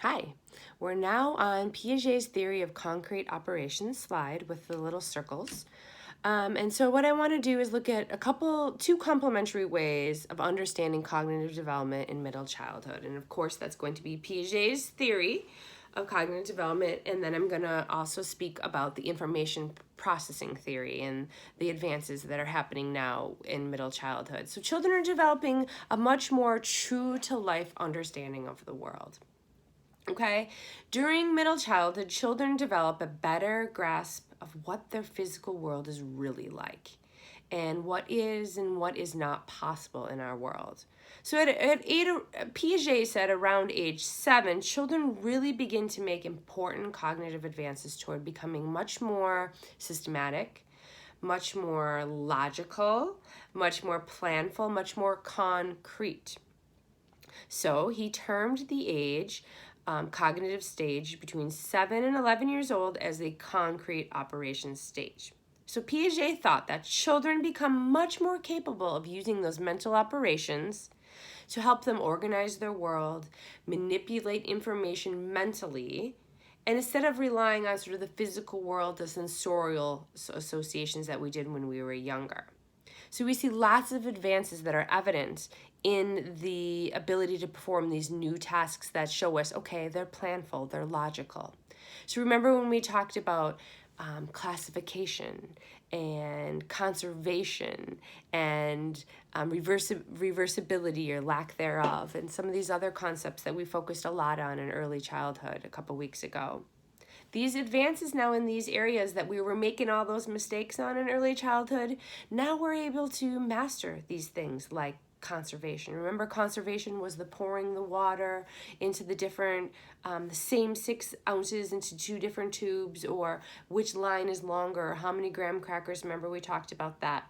Hi, we're now on Piaget's theory of concrete operations slide with the little circles. And so what I want to do is look at two complementary ways of understanding cognitive development in middle childhood. And of course, that's going to be Piaget's theory of cognitive development. And then I'm going to also speak about the information processing theory and the advances that are happening now in middle childhood. So children are developing a much more true to life understanding of the world. Okay, during middle childhood, children develop a better grasp of what their physical world is really like and what is not possible in our world. So Piaget said around age 7, children really begin to make important cognitive advances toward becoming much more systematic, much more logical, much more planful, much more concrete. So he termed the age cognitive stage between 7 and 11 years old as the concrete operations stage. So Piaget thought that children become much more capable of using those mental operations to help them organize their world, manipulate information mentally, and instead of relying on sort of the physical world, the sensorial associations that we did when we were younger. So we see lots of advances that are evident in the ability to perform these new tasks that show us, okay, they're planful, they're logical. So remember when we talked about classification and conservation and reversibility or lack thereof, and some of these other concepts that we focused a lot on in early childhood a couple weeks ago. These advances now in these areas that we were making all those mistakes on in early childhood, now we're able to master these things like conservation. Remember, conservation was the pouring the water into the different, the same 6 ounces into 2 different tubes, or which line is longer, or how many graham crackers. Remember, we talked about that.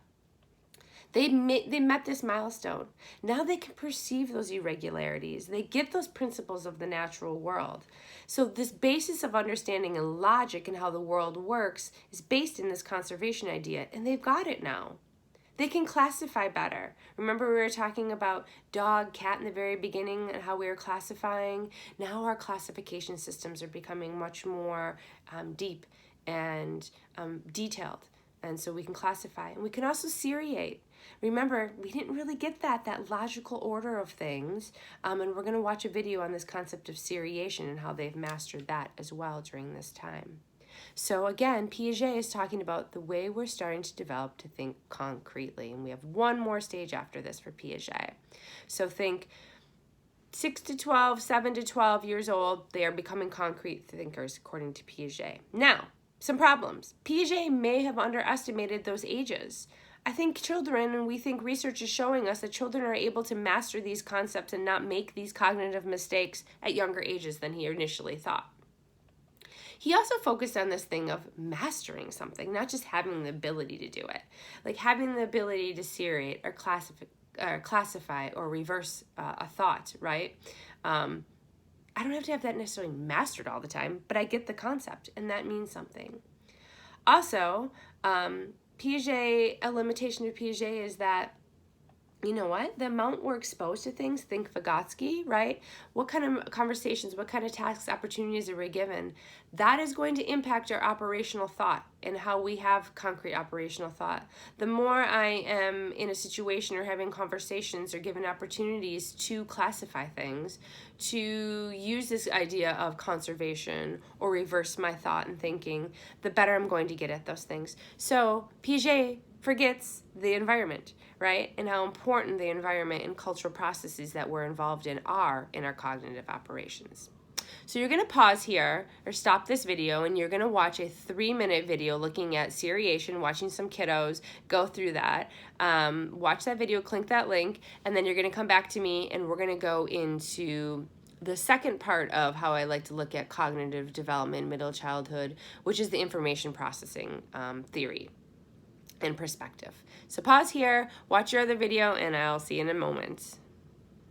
They met this milestone. Now they can perceive those irregularities. They get those principles of the natural world. So this basis of understanding and logic and how the world works is based in this conservation idea, and they've got it now. They can classify better. Remember we were talking about dog, cat in the very beginning and how we were classifying? Now our classification systems are becoming much more deep and detailed. And so we can classify. And we can also seriate. Remember, we didn't really get that logical order of things. And we're going to watch a video on this concept of seriation and how they've mastered that as well during this time. So again, Piaget is talking about the way we're starting to develop to think concretely. And we have one more stage after this for Piaget. So think 6 to 12, 7 to 12 years old, they are becoming concrete thinkers according to Piaget. Now, some problems. Piaget may have underestimated those ages. I think children, and we think research is showing us that children are able to master these concepts and not make these cognitive mistakes at younger ages than he initially thought. He also focused on this thing of mastering something, not just having the ability to do it. Like having the ability to seriate or classify or reverse a thought, right? I don't have to have that necessarily mastered all the time, but I get the concept, and that means something. Also, Piaget, a limitation of Piaget is that, you know what? The amount we're exposed to things, think Vygotsky, right? What kind of conversations, what kind of tasks, opportunities are we given? That is going to impact our operational thought and how we have concrete operational thought. The more I am in a situation or having conversations or given opportunities to classify things, to use this idea of conservation or reverse my thought and thinking, the better I'm going to get at those things. So Piaget forgets the environment, right? And how important the environment and cultural processes that we're involved in are in our cognitive operations. So you're going to pause here or stop this video, and you're going to watch a 3-minute video looking at seriation, watching some kiddos go through that. Watch that video, click that link, and then you're going to come back to me, and we're going to go into the second part of how I like to look at cognitive development in middle childhood, which is the information processing theory and perspective. So pause here, watch your other video, and I'll see you in a moment.